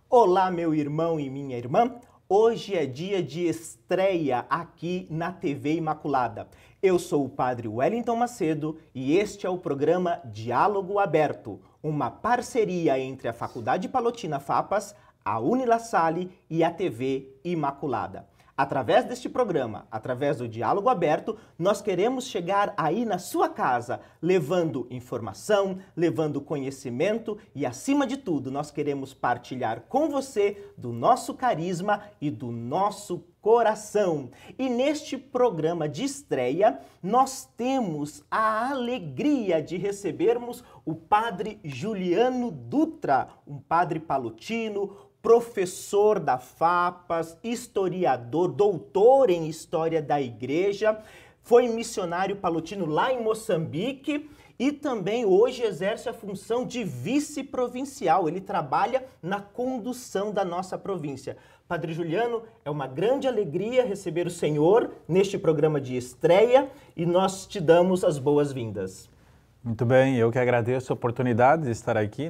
Olá, meu irmão e minha irmã. Hoje é dia de estreia aqui na TV Imaculada. Eu sou o Padre Wellington Macedo e este é o programa Diálogo Aberto, uma parceria entre a Faculdade Palotina FAPAS, a Unila Salle e a TV Imaculada. Através deste programa, através do Diálogo Aberto, nós queremos chegar aí na sua casa, levando informação, levando conhecimento e, acima de tudo, nós queremos partilhar com você do nosso carisma e do nosso coração. E neste programa de estreia, nós temos a alegria de recebermos o Padre Juliano Dutra, um padre palotino, professor da FAPAS, historiador, doutor em História da Igreja, foi missionário palotino lá em Moçambique e também hoje exerce a função de vice-provincial. Ele trabalha na condução da nossa província. Padre Juliano, é uma grande alegria receber o senhor neste programa de estreia e nós te damos as boas-vindas. Muito bem, eu que agradeço a oportunidade de estar aqui,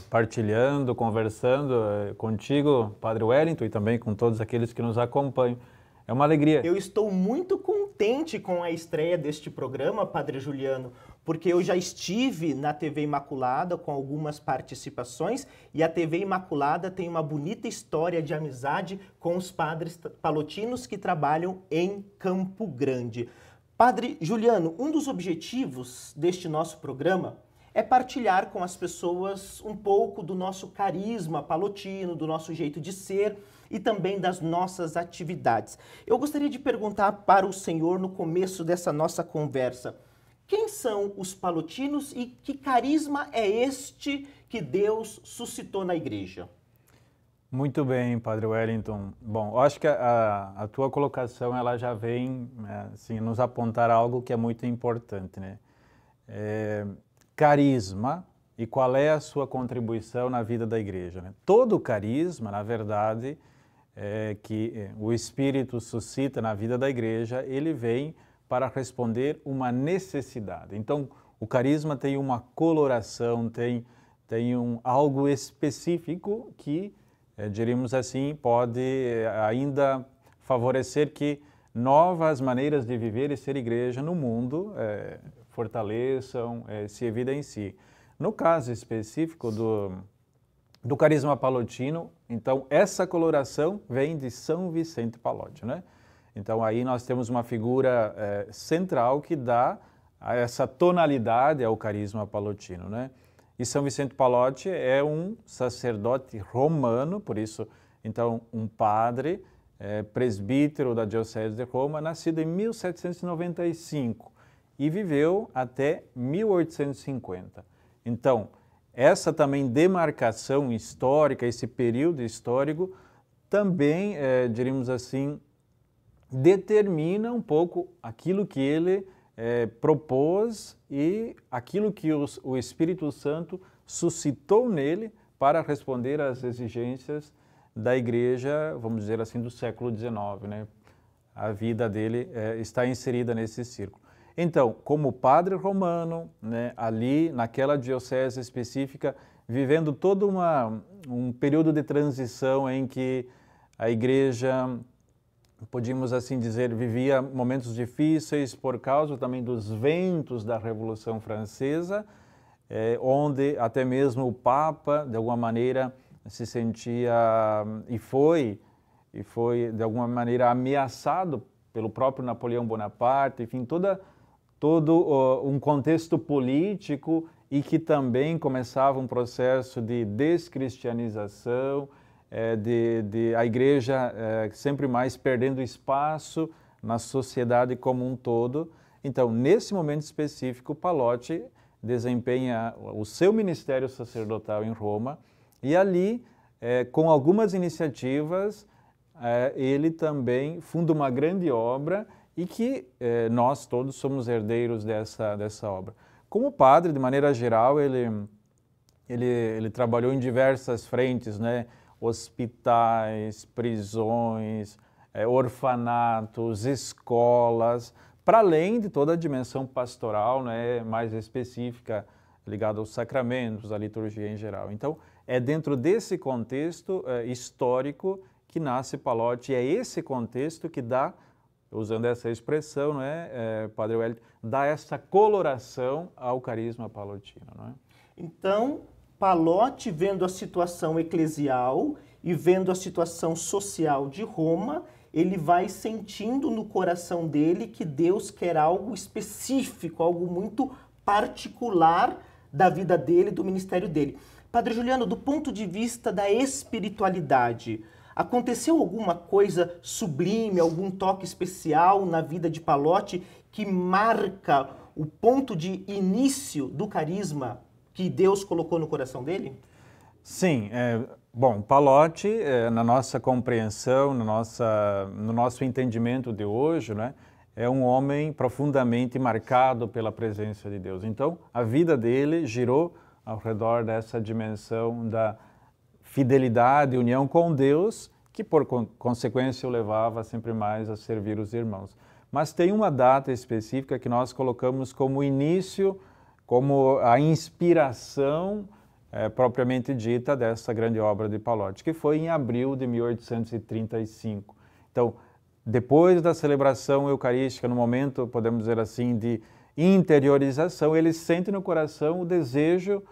partilhando, conversando contigo, Padre Wellington, e também com todos aqueles que nos acompanham. É uma alegria. Eu estou muito contente com a estreia deste programa, Padre Juliano, porque eu já estive na TV Imaculada com algumas participações e a TV Imaculada tem uma bonita história de amizade com os padres palotinos que trabalham em Campo Grande. Padre Juliano, um dos objetivos deste nosso programa é partilhar com as pessoas um pouco do nosso carisma palotino, do nosso jeito de ser e também das nossas atividades. Eu gostaria de perguntar para o senhor no começo dessa nossa conversa, quem são os palotinos e que carisma é este que Deus suscitou na igreja? Muito bem, Padre Wellington. Bom, eu acho que a tua colocação ela já vem assim, nos apontar algo que é muito importante, né? Carisma e qual é a sua contribuição na vida da igreja, né? Todo carisma, na verdade, que o Espírito suscita na vida da igreja, ele vem para responder uma necessidade. Então, o carisma tem uma coloração, tem algo específico que diríamos assim, pode ainda favorecer que novas maneiras de viver e ser igreja no mundo fortaleçam, se evidenciem. No caso específico do carisma palotino, então essa coloração vem de São Vicente Pallotti, né? Então aí nós temos uma figura central que dá essa tonalidade ao carisma palotino, né? E São Vicente Pallotti é um sacerdote romano, por isso, então, um padre, presbítero da Diocese de Roma, nascido em 1795 e viveu até 1850. Então, essa também demarcação histórica, esse período histórico, também, diríamos assim, determina um pouco aquilo que ele propôs e aquilo que o Espírito Santo suscitou nele para responder às exigências da igreja, vamos dizer assim, do século XIX, né? A vida dele está inserida nesse círculo. Então, como padre romano, né, ali naquela diocese específica, vivendo todo um período de transição em que a igreja, podíamos assim dizer, vivia momentos difíceis por causa também dos ventos da Revolução Francesa, onde até mesmo o Papa, de alguma maneira, se sentia e foi de alguma maneira ameaçado pelo próprio Napoleão Bonaparte, enfim, todo um contexto político e que também começava um processo de descristianização, a igreja sempre mais perdendo espaço na sociedade como um todo. Então, nesse momento específico, Pallotti desempenha o seu ministério sacerdotal em Roma e ali, com algumas iniciativas, ele também funda uma grande obra e que nós todos somos herdeiros dessa obra. Como padre, de maneira geral, ele trabalhou em diversas frentes, né? Hospitais, prisões, orfanatos, escolas, para além de toda a dimensão pastoral, né, mais específica ligado aos sacramentos, à liturgia em geral. Então, é dentro desse contexto histórico que nasce Palotti, e é esse contexto que dá, usando essa expressão, não é, Padre Wellington, dá essa coloração ao carisma palotino, não é? Então, Palotti, vendo a situação eclesial e vendo a situação social de Roma, ele vai sentindo no coração dele que Deus quer algo específico, algo muito particular da vida dele, do ministério dele. Padre Juliano, do ponto de vista da espiritualidade, aconteceu alguma coisa sublime, algum toque especial na vida de Palotti que marca o ponto de início do carisma que Deus colocou no coração dele? Sim, bom, Palotti, na nossa compreensão, no nosso entendimento de hoje, né, é um homem profundamente marcado pela presença de Deus. Então, a vida dele girou ao redor dessa dimensão da fidelidade e união com Deus, que por consequência o levava sempre mais a servir os irmãos. Mas tem uma data específica que nós colocamos como início, como a inspiração propriamente dita dessa grande obra de Palotti, que foi em abril de 1835. Então, depois da celebração eucarística, no momento, podemos dizer assim, de interiorização, ele sente no coração o desejo,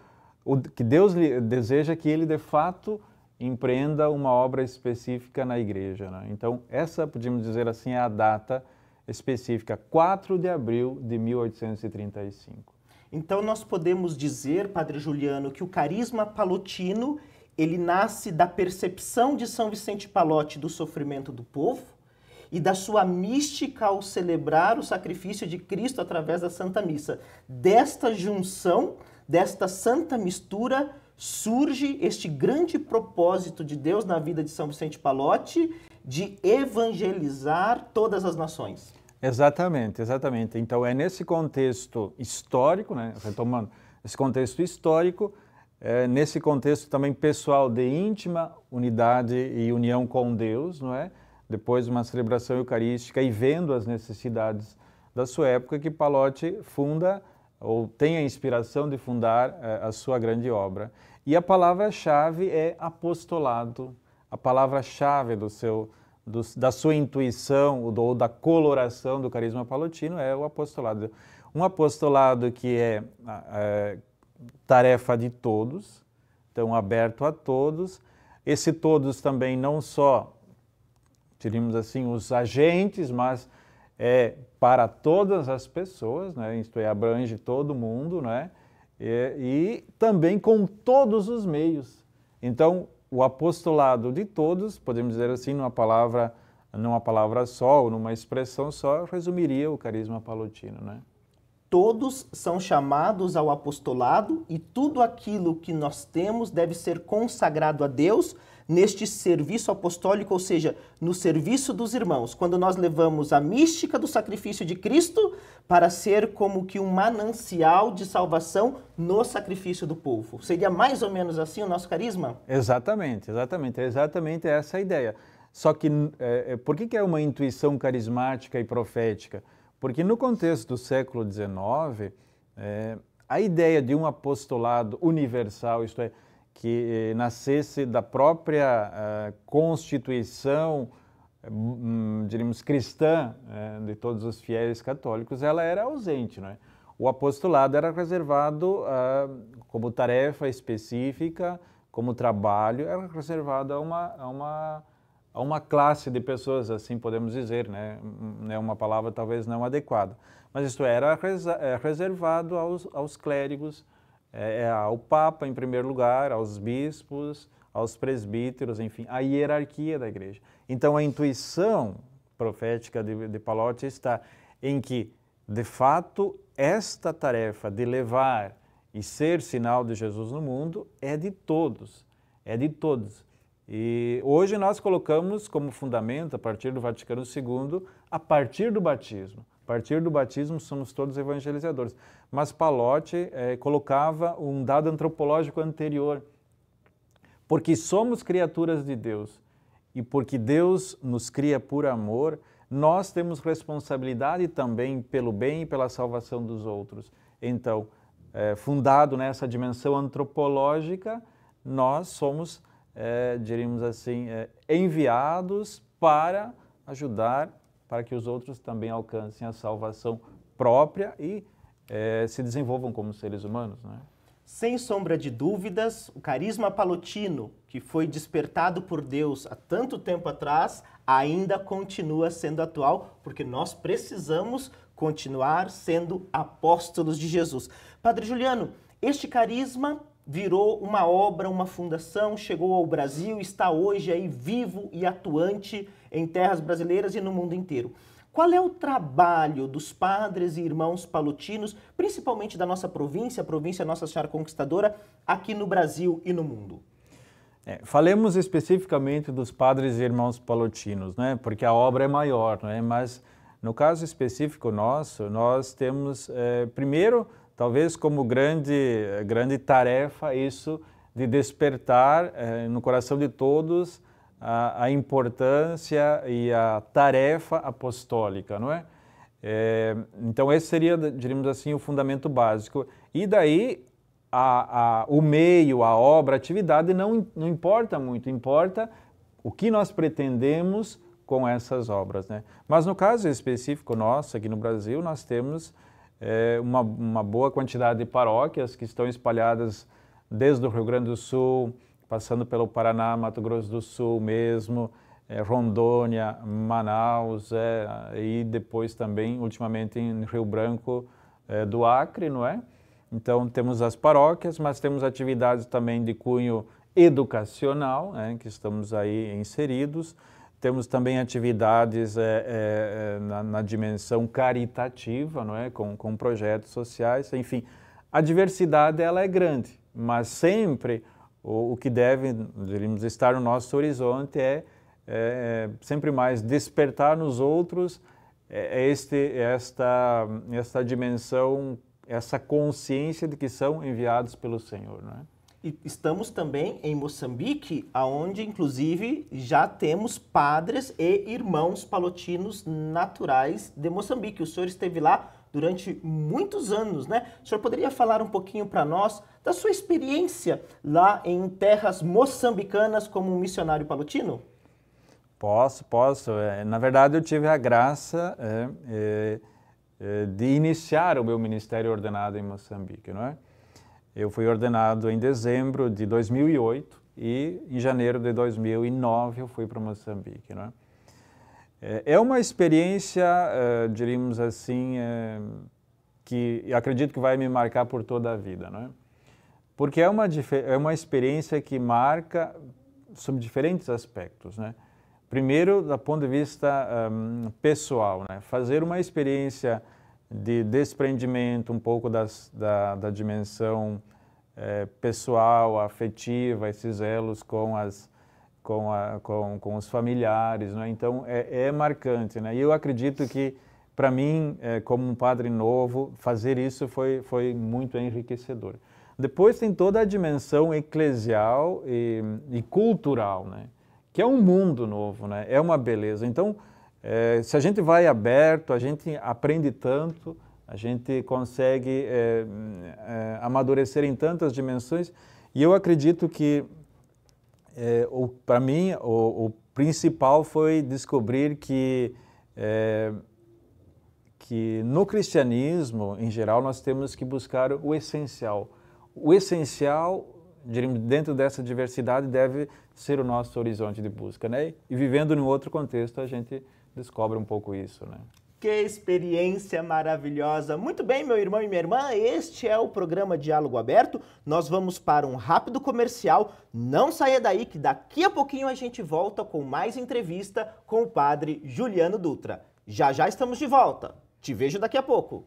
que Deus deseja que ele, de fato, empreenda uma obra específica na igreja, né? Então, essa, podemos dizer assim, é a data específica, 4 de abril de 1835. Então, nós podemos dizer, Padre Juliano, que o carisma palotino, ele nasce da percepção de São Vicente Palotti do sofrimento do povo e da sua mística ao celebrar o sacrifício de Cristo através da Santa Missa. Desta junção, desta santa mistura, surge este grande propósito de Deus na vida de São Vicente Palotti de evangelizar todas as nações. Exatamente, exatamente. Então é nesse contexto histórico, né, retomando esse contexto histórico, nesse contexto também pessoal de íntima unidade e união com Deus, não é? Depois de uma celebração eucarística e vendo as necessidades da sua época, que Palotti funda ou tem a inspiração de fundar a sua grande obra. E a palavra-chave é apostolado, a palavra-chave da sua intuição ou da coloração do carisma palotino é o apostolado. Um apostolado que é tarefa de todos, então aberto a todos. Esse todos também não só, diríamos assim, os agentes, mas é para todas as pessoas, né? Isto é, abrange todo mundo, né? E também com todos os meios. Então, o apostolado de todos, podemos dizer assim, numa palavra só, ou numa expressão só, resumiria o carisma palotino, né? Todos são chamados ao apostolado e tudo aquilo que nós temos deve ser consagrado a Deus neste serviço apostólico, ou seja, no serviço dos irmãos, quando nós levamos a mística do sacrifício de Cristo para ser como que um manancial de salvação no sacrifício do povo. Seria mais ou menos assim o nosso carisma? Exatamente, exatamente. É exatamente essa a ideia. Só que por que é uma intuição carismática e profética? Porque no contexto do século XIX, a ideia de um apostolado universal, isto é, que nascesse da própria constituição, diríamos, cristã de todos os fiéis católicos, ela era ausente, não é? O apostolado era reservado como tarefa específica, como trabalho, era reservado a uma classe de pessoas, assim podemos dizer, né? É uma palavra talvez não adequada. Mas isto era reservado aos clérigos, ao Papa em primeiro lugar, aos bispos, aos presbíteros, enfim, a hierarquia da igreja. Então a intuição profética de Palotti está em que, de fato, esta tarefa de levar e ser sinal de Jesus no mundo é de todos, é de todos. E hoje nós colocamos como fundamento, a partir do Vaticano II, a partir do batismo. A partir do batismo somos todos evangelizadores. Mas Palotti colocava um dado antropológico anterior. Porque somos criaturas de Deus e porque Deus nos cria por amor, nós temos responsabilidade também pelo bem e pela salvação dos outros. Então, fundado nessa dimensão antropológica, nós somos, diríamos assim, enviados para ajudar para que os outros também alcancem a salvação própria e se desenvolvam como seres humanos, né? Sem sombra de dúvidas, o carisma palotino, que foi despertado por Deus há tanto tempo atrás, ainda continua sendo atual, porque nós precisamos continuar sendo apóstolos de Jesus. Padre Juliano, este carisma virou uma obra, uma fundação, chegou ao Brasil, está hoje aí vivo e atuante em terras brasileiras e no mundo inteiro. Qual é o trabalho dos padres e irmãos palotinos, principalmente da nossa província, a província Nossa Senhora Conquistadora, aqui no Brasil e no mundo? Falemos especificamente dos padres e irmãos palotinos, né? Porque a obra é maior, né? Mas no caso específico nosso, nós temos, primeiro, talvez como grande tarefa, isso de despertar no coração de todos a importância e a tarefa apostólica, não é? Então esse seria, diríamos assim, o fundamento básico. E daí o meio, a obra, a atividade não importa muito, importa o que nós pretendemos com essas obras, né? Mas no caso específico nosso, aqui no Brasil, nós temos uma boa quantidade de paróquias que estão espalhadas desde o Rio Grande do Sul, passando pelo Paraná, Mato Grosso do Sul mesmo, Rondônia, Manaus, e depois também, ultimamente, em Rio Branco do Acre, não é? Então, temos as paróquias, mas temos atividades também de cunho educacional, né, que estamos aí inseridos. Temos também atividades na dimensão caritativa, não é? Com projetos sociais, enfim. A diversidade, ela é grande, mas sempre o que deve, diríamos, estar no nosso horizonte é sempre mais despertar nos outros esta dimensão, essa consciência de que são enviados pelo Senhor, não é? E estamos também em Moçambique, onde, inclusive, já temos padres e irmãos palotinos naturais de Moçambique. O senhor esteve lá durante muitos anos, né? O senhor poderia falar um pouquinho para nós da sua experiência lá em terras moçambicanas como um missionário palotino? Posso. Na verdade, eu tive a graça de iniciar o meu ministério ordenado em Moçambique, não é? Eu fui ordenado em dezembro de 2008 e em janeiro de 2009 eu fui para Moçambique, não é? É uma experiência, diríamos assim, que eu acredito que vai me marcar por toda a vida, não é? Porque é uma experiência que marca sob diferentes aspectos, né? Primeiro, do ponto de vista pessoal, né? Fazer uma experiência de desprendimento um pouco da dimensão pessoal, afetiva, esses elos com os familiares, né? Então é marcante, né? E eu acredito que para mim, como um padre novo, fazer isso foi muito enriquecedor. Depois tem toda a dimensão eclesial e cultural, né? Que é um mundo novo, né? É uma beleza. Então, se a gente vai aberto, a gente aprende tanto, a gente consegue amadurecer em tantas dimensões. E eu acredito que, para mim, o principal foi descobrir que no cristianismo, em geral, nós temos que buscar o essencial. O essencial, dentro dessa diversidade, deve ser o nosso horizonte de busca, né? E vivendo num outro contexto, a gente descobre um pouco isso, né? Que experiência maravilhosa! Muito bem, meu irmão e minha irmã, este é o programa Diálogo Aberto. Nós vamos para um rápido comercial. Não saia daí que daqui a pouquinho a gente volta com mais entrevista com o padre Juliano Dutra. Já já estamos de volta. Te vejo daqui a pouco.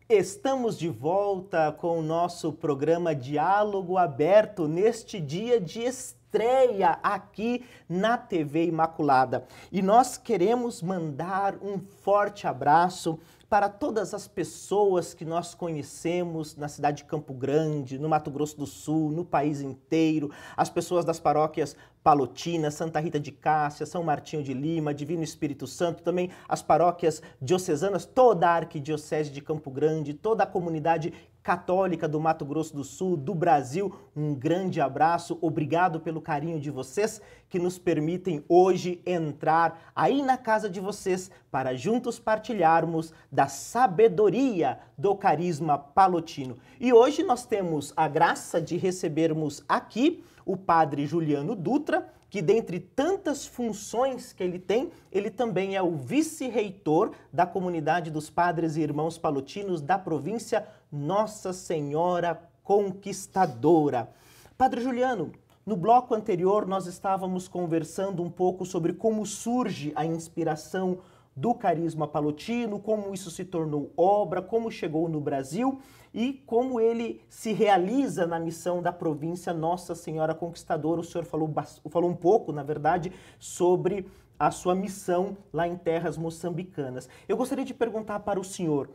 Estamos de volta com o nosso programa Diálogo Aberto neste dia de estreia aqui na TV Imaculada. E nós queremos mandar um forte abraço para todas as pessoas que nós conhecemos na cidade de Campo Grande, no Mato Grosso do Sul, no país inteiro, as pessoas das paróquias Palotina, Santa Rita de Cássia, São Martinho de Lima, Divino Espírito Santo, também as paróquias diocesanas, toda a Arquidiocese de Campo Grande, toda a comunidade católica do Mato Grosso do Sul, do Brasil, um grande abraço, obrigado pelo carinho de vocês que nos permitem hoje entrar aí na casa de vocês para juntos partilharmos da sabedoria do carisma palotino. E hoje nós temos a graça de recebermos aqui o padre Juliano Dutra, que dentre tantas funções que ele tem, ele também é o vice-reitor da comunidade dos padres e irmãos palotinos da província Nossa Senhora Conquistadora. Padre Juliano, no bloco anterior nós estávamos conversando um pouco sobre como surge a inspiração do carisma palotino, como isso se tornou obra, como chegou no Brasil e como ele se realiza na missão da província Nossa Senhora Conquistadora. O senhor falou um pouco, na verdade, sobre a sua missão lá em terras moçambicanas. Eu gostaria de perguntar para o senhor,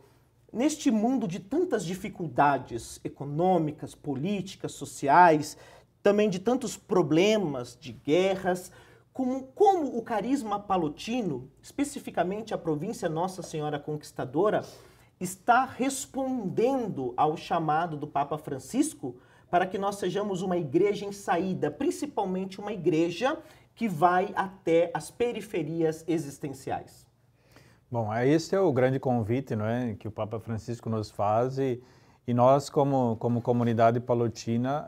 neste mundo de tantas dificuldades econômicas, políticas, sociais, também de tantos problemas, de guerras, como o carisma palotino, especificamente a província Nossa Senhora Conquistadora, está respondendo ao chamado do Papa Francisco para que nós sejamos uma igreja em saída, principalmente uma igreja que vai até as periferias existenciais? Bom, esse é o grande convite, não é, que o Papa Francisco nos faz e nós, como comunidade palotina,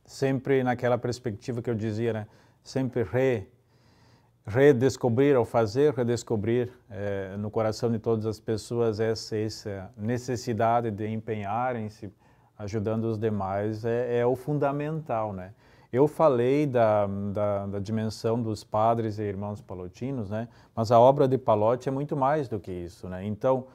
sempre naquela perspectiva que eu dizia, né, sempre redescobrir ou fazer redescobrir no coração de todas as pessoas essa necessidade de empenharem-se ajudando os demais é o fundamental, né? Eu falei da dimensão dos padres e irmãos palotinos, né? Mas a obra de Palote é muito mais do que isso, né? Então,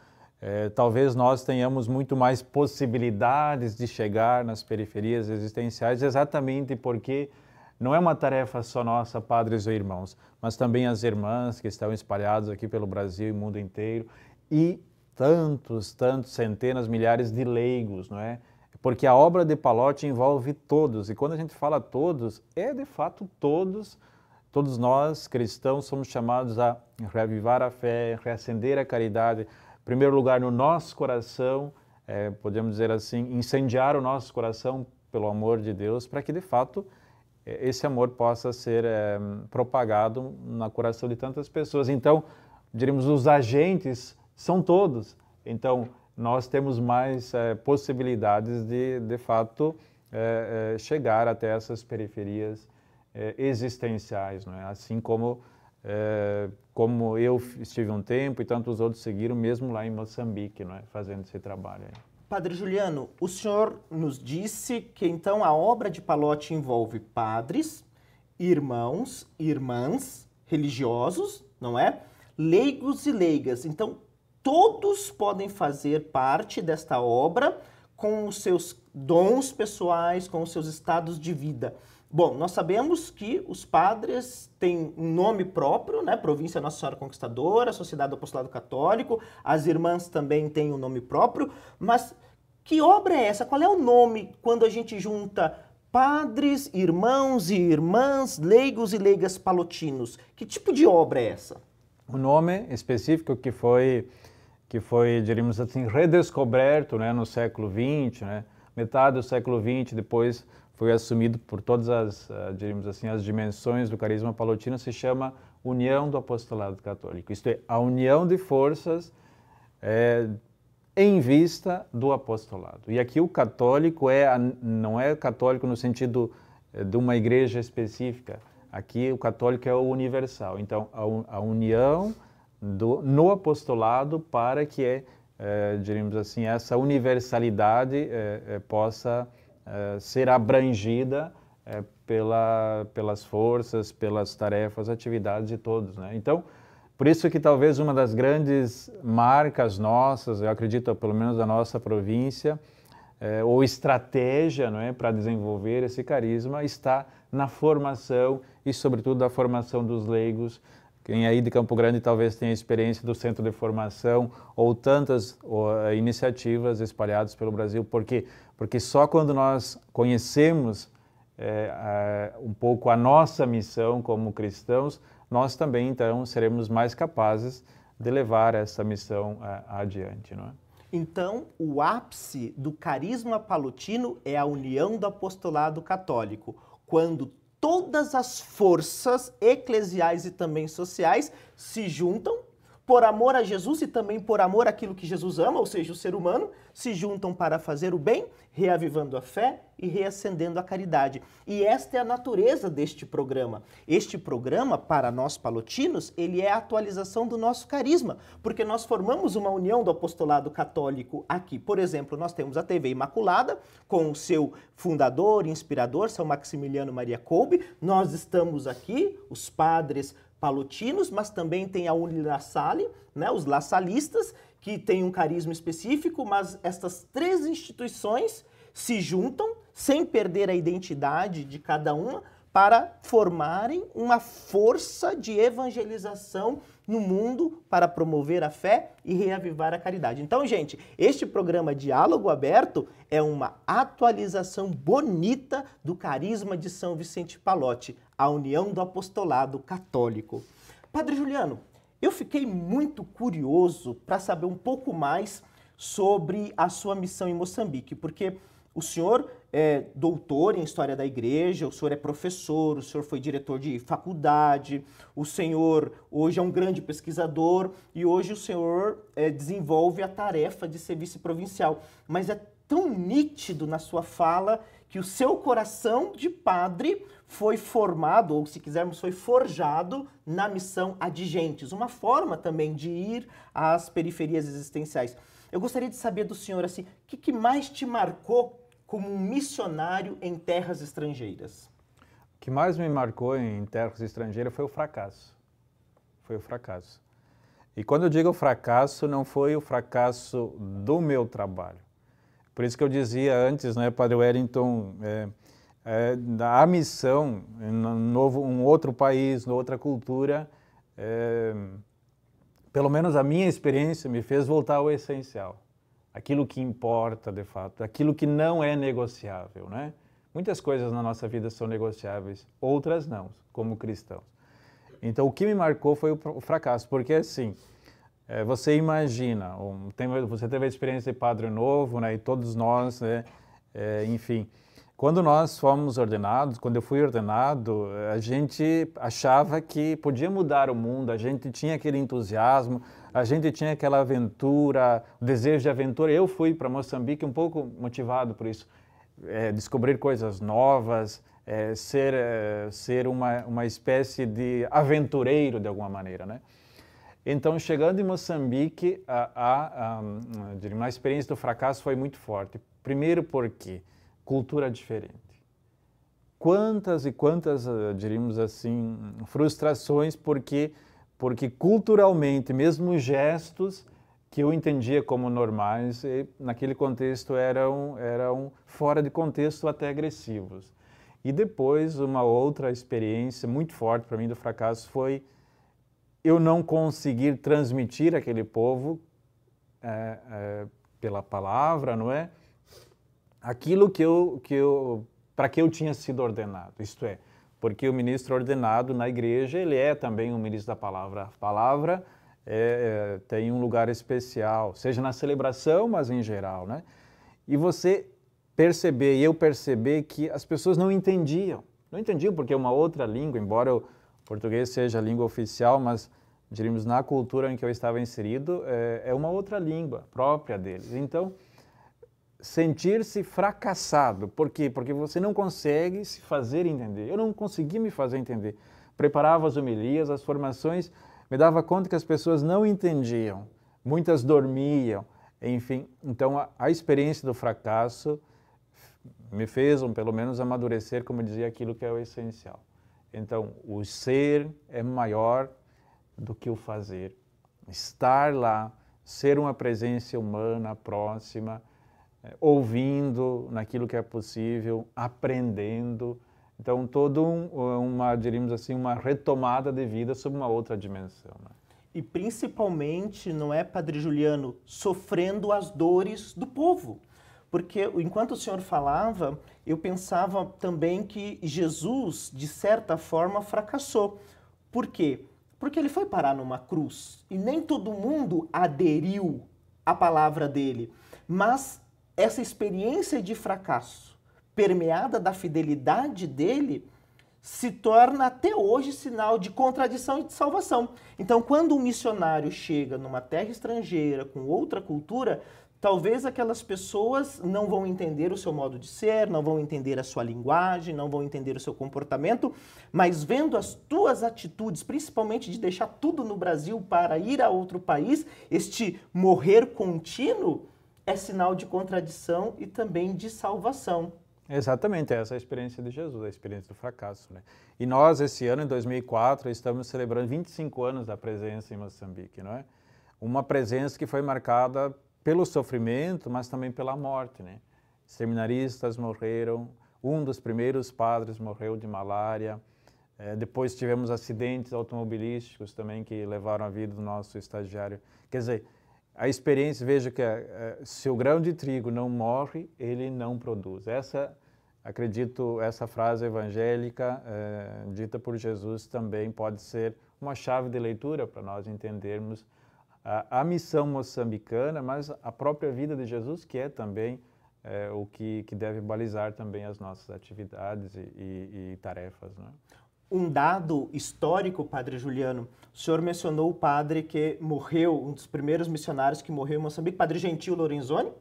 talvez nós tenhamos muito mais possibilidades de chegar nas periferias existenciais, exatamente porque não é uma tarefa só nossa, padres ou irmãos, mas também as irmãs que estão espalhadas aqui pelo Brasil e mundo inteiro e tantos, centenas, milhares de leigos, não é? Porque a obra de Palote envolve todos, e quando a gente fala todos, é de fato todos nós cristãos somos chamados a reavivar a fé, reacender a caridade, em primeiro lugar no nosso coração, podemos dizer assim, incendiar o nosso coração pelo amor de Deus, para que de fato esse amor possa ser propagado no coração de tantas pessoas. Então, diríamos, os agentes são todos. Então, nós temos mais possibilidades de fato, chegar até essas periferias existenciais, não é? Assim como eu estive um tempo e tantos outros seguiram, mesmo lá em Moçambique, não é? Fazendo esse trabalho aí. Padre Juliano, o senhor nos disse que então a obra de Palote envolve padres, irmãos, irmãs, religiosos, não é? Leigos e leigas. Então, todos podem fazer parte desta obra com os seus dons pessoais, com os seus estados de vida. Bom, nós sabemos que os padres têm um nome próprio, né? Província Nossa Senhora Conquistadora, Sociedade do Apostolado Católico, as irmãs também têm um nome próprio, mas que obra é essa? Qual é o nome quando a gente junta padres, irmãos e irmãs, leigos e leigas palotinos? Que tipo de obra é essa? O nome específico que foi, diríamos assim, redescoberto, né, no século XX, né? Metade do século XX, depois foi assumido por todas as, diríamos assim, as dimensões do carisma palotino, se chama União do Apostolado Católico. Isto é, a união de forças em vista do apostolado. E aqui o católico não é católico no sentido de uma igreja específica. Aqui o católico é o universal. Então, a união no apostolado para que, diríamos assim, essa universalidade possa ser abrangida pelas forças, pelas tarefas, atividades de todos, né? Então, por isso que talvez uma das grandes marcas nossas, eu acredito, pelo menos da nossa província, ou estratégia, não é, para desenvolver esse carisma, está na formação e, sobretudo, da formação dos leigos, Quem aí de Campo Grande talvez tenha experiência do centro de formação ou tantas iniciativas espalhadas pelo Brasil. Por quê? Porque só quando nós conhecemos um pouco a nossa missão como cristãos, nós também então seremos mais capazes de levar essa missão adiante, não é? Então, o ápice do carisma palotino é a união do apostolado católico, quando todas as forças eclesiais e também sociais se juntam por amor a Jesus e também por amor àquilo que Jesus ama, ou seja, o ser humano, se juntam para fazer o bem, reavivando a fé e reacendendo a caridade. E esta é a natureza deste programa. Este programa, para nós palotinos, ele é a atualização do nosso carisma, porque nós formamos uma união do apostolado católico aqui. Por exemplo, nós temos a TV Imaculada, com o seu fundador, inspirador, São Maximiliano Maria Kolbe. Nós estamos aqui, os padres palotinos, mas também tem a Unila Salle, né, os lassalistas, que têm um carisma específico, mas estas três instituições se juntam, sem perder a identidade de cada uma, para formarem uma força de evangelização no mundo para promover a fé e reavivar a caridade. Então, gente, este programa Diálogo Aberto é uma atualização bonita do carisma de São Vicente Pallotti, a união do apostolado católico. Padre Juliano, eu fiquei muito curioso para saber um pouco mais sobre a sua missão em Moçambique, porque o senhor é doutor em História da Igreja, o senhor é professor, o senhor foi diretor de faculdade, o senhor hoje é um grande pesquisador e hoje o senhor desenvolve a tarefa de ser vice-provincial. Mas é tão nítido na sua fala que o seu coração de padre foi formado, ou se quisermos, foi forjado na missão Adigentes, uma forma também de ir às periferias existenciais. Eu gostaria de saber do senhor, assim, o que mais te marcou como um missionário em terras estrangeiras? O que mais me marcou em terras estrangeiras foi o fracasso. Foi o fracasso. E quando eu digo fracasso, não foi o fracasso do meu trabalho. Por isso que eu dizia antes, né, Padre Wellington, a missão em um outro país, outra cultura, pelo menos a minha experiência me fez voltar ao essencial. Aquilo que importa, de fato, aquilo que não é negociável, né? Muitas coisas na nossa vida são negociáveis, outras não, como cristãos. Então, o que me marcou foi o fracasso, porque assim, você imagina, você teve a experiência de padre novo, né? E todos nós, né? Enfim, quando nós fomos ordenados, quando eu fui ordenado, a gente achava que podia mudar o mundo, a gente tinha aquele entusiasmo, a gente tinha aquela aventura, o desejo de aventura. Eu fui para Moçambique um pouco motivado por isso, descobrir coisas novas, ser uma espécie de aventureiro de alguma maneira, né? Então, chegando em Moçambique, a experiência do fracasso foi muito forte. Primeiro porque cultura diferente. Quantas e quantas, diríamos assim, frustrações, porque culturalmente, mesmo gestos que eu entendia como normais, naquele contexto eram fora de contexto até agressivos. E depois, uma outra experiência muito forte para mim do fracasso foi eu não conseguir transmitir àquele povo, pela palavra, não é? Aquilo para que eu tinha sido ordenado, isto é, porque o ministro ordenado na igreja, ele é também um ministro da palavra. A palavra tem um lugar especial, seja na celebração, mas em geral, né? E você perceber, e eu perceber que as pessoas não entendiam porque é uma outra língua, embora o português seja a língua oficial, mas, diríamos, na cultura em que eu estava inserido, é uma outra língua própria deles. Então, sentir-se fracassado. Por quê? Porque você não consegue se fazer entender. Eu não consegui me fazer entender. Preparava as homilias, as formações, me dava conta que as pessoas não entendiam. Muitas dormiam, enfim. Então, a experiência do fracasso me fez, pelo menos, amadurecer, como dizia, aquilo que é o essencial. Então, o ser é maior do que o fazer. Estar lá, ser uma presença humana, próxima, ouvindo naquilo que é possível, aprendendo, Então, diríamos assim, uma retomada de vida sob uma outra dimensão, né? E principalmente, não é, Padre Juliano, sofrendo as dores do povo. Porque enquanto o senhor falava, eu pensava também que Jesus, de certa forma, fracassou. Por quê? Porque ele foi parar numa cruz e nem todo mundo aderiu à palavra dele. Mas essa experiência de fracasso, permeada da fidelidade dele, se torna até hoje sinal de contradição e de salvação. Então, quando um missionário chega numa terra estrangeira, com outra cultura, talvez aquelas pessoas não vão entender o seu modo de ser, não vão entender a sua linguagem, não vão entender o seu comportamento, mas vendo as tuas atitudes, principalmente de deixar tudo no Brasil para ir a outro país, este morrer contínuo é sinal de contradição e também de salvação. Exatamente, essa é a experiência de Jesus, a experiência do fracasso, né? E nós, esse ano, em 2004, estamos celebrando 25 anos da presença em Moçambique, não é? Uma presença que foi marcada pelo sofrimento, mas também pela morte, né? Seminaristas morreram, um dos primeiros padres morreu de malária, depois tivemos acidentes automobilísticos também que levaram a vida do nosso estagiário. Quer dizer, a experiência, veja que se o grão de trigo não morre, ele não produz. Acredito, essa frase evangélica dita por Jesus também pode ser uma chave de leitura para nós entendermos a missão moçambicana, mas a própria vida de Jesus, que é também o que deve balizar também as nossas atividades e tarefas, né? Um dado histórico, Padre Juliano, o senhor mencionou o padre que morreu, um dos primeiros missionários que morreu em Moçambique, Padre Gentil Lorenzoni.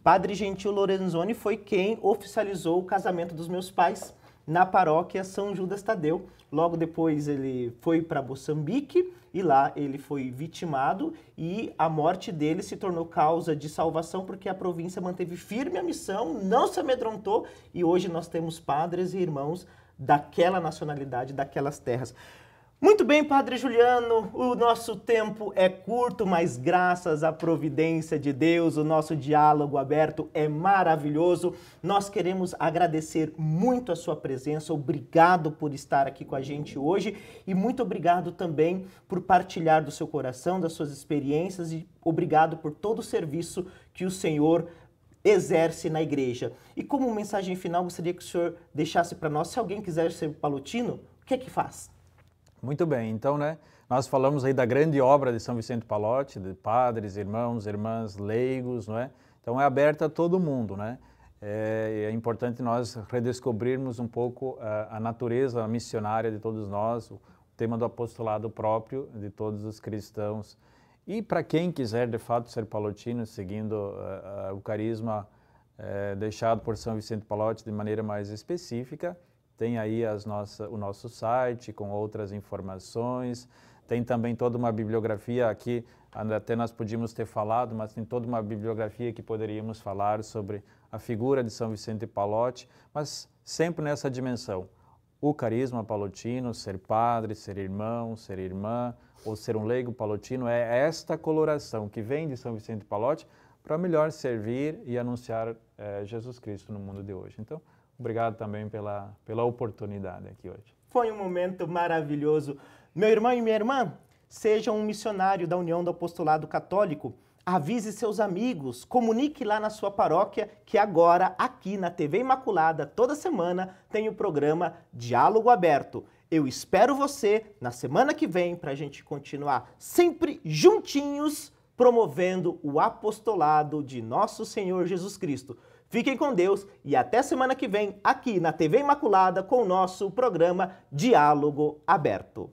Padre Gentil Lorenzoni foi quem oficializou o casamento dos meus pais na paróquia São Judas Tadeu. Logo depois ele foi para Moçambique e lá ele foi vitimado e a morte dele se tornou causa de salvação porque a província manteve firme a missão, não se amedrontou e hoje nós temos padres e irmãos daquela nacionalidade, daquelas terras. Muito bem, Padre Juliano, o nosso tempo é curto, mas graças à providência de Deus, o nosso diálogo aberto é maravilhoso. Nós queremos agradecer muito a sua presença, obrigado por estar aqui com a gente hoje e muito obrigado também por partilhar do seu coração, das suas experiências e obrigado por todo o serviço que o Senhor exerce na igreja. E como mensagem final, gostaria que o senhor deixasse para nós, se alguém quiser ser palotino, o que é que faz? Muito bem, então, né, nós falamos aí da grande obra de São Vicente Pallotti, de padres, irmãos, irmãs, leigos, não é? Então é aberta a todo mundo, né? É importante nós redescobrirmos um pouco a natureza missionária de todos nós, o tema do apostolado próprio de todos os cristãos. E para quem quiser, de fato, ser palotino, seguindo o carisma deixado por São Vicente Pallotti de maneira mais específica, tem aí o nosso site com outras informações, tem também toda uma bibliografia aqui, até nós podíamos ter falado, mas tem toda uma bibliografia que poderíamos falar sobre a figura de São Vicente Pallotti, mas sempre nessa dimensão, o carisma palotino, ser padre, ser irmão, ser irmã, ou ser um leigo palotino, é esta coloração que vem de São Vicente Pallotti para melhor servir e anunciar Jesus Cristo no mundo de hoje. Então, obrigado também pela oportunidade aqui hoje. Foi um momento maravilhoso. Meu irmão e minha irmã, seja um missionário da União do Apostolado Católico, avise seus amigos, comunique lá na sua paróquia que agora, aqui na TV Imaculada, toda semana, tem o programa Diálogo Aberto. Eu espero você na semana que vem para a gente continuar sempre juntinhos promovendo o apostolado de nosso Senhor Jesus Cristo. Fiquem com Deus e até semana que vem aqui na TV Imaculada com o nosso programa Diálogo Aberto.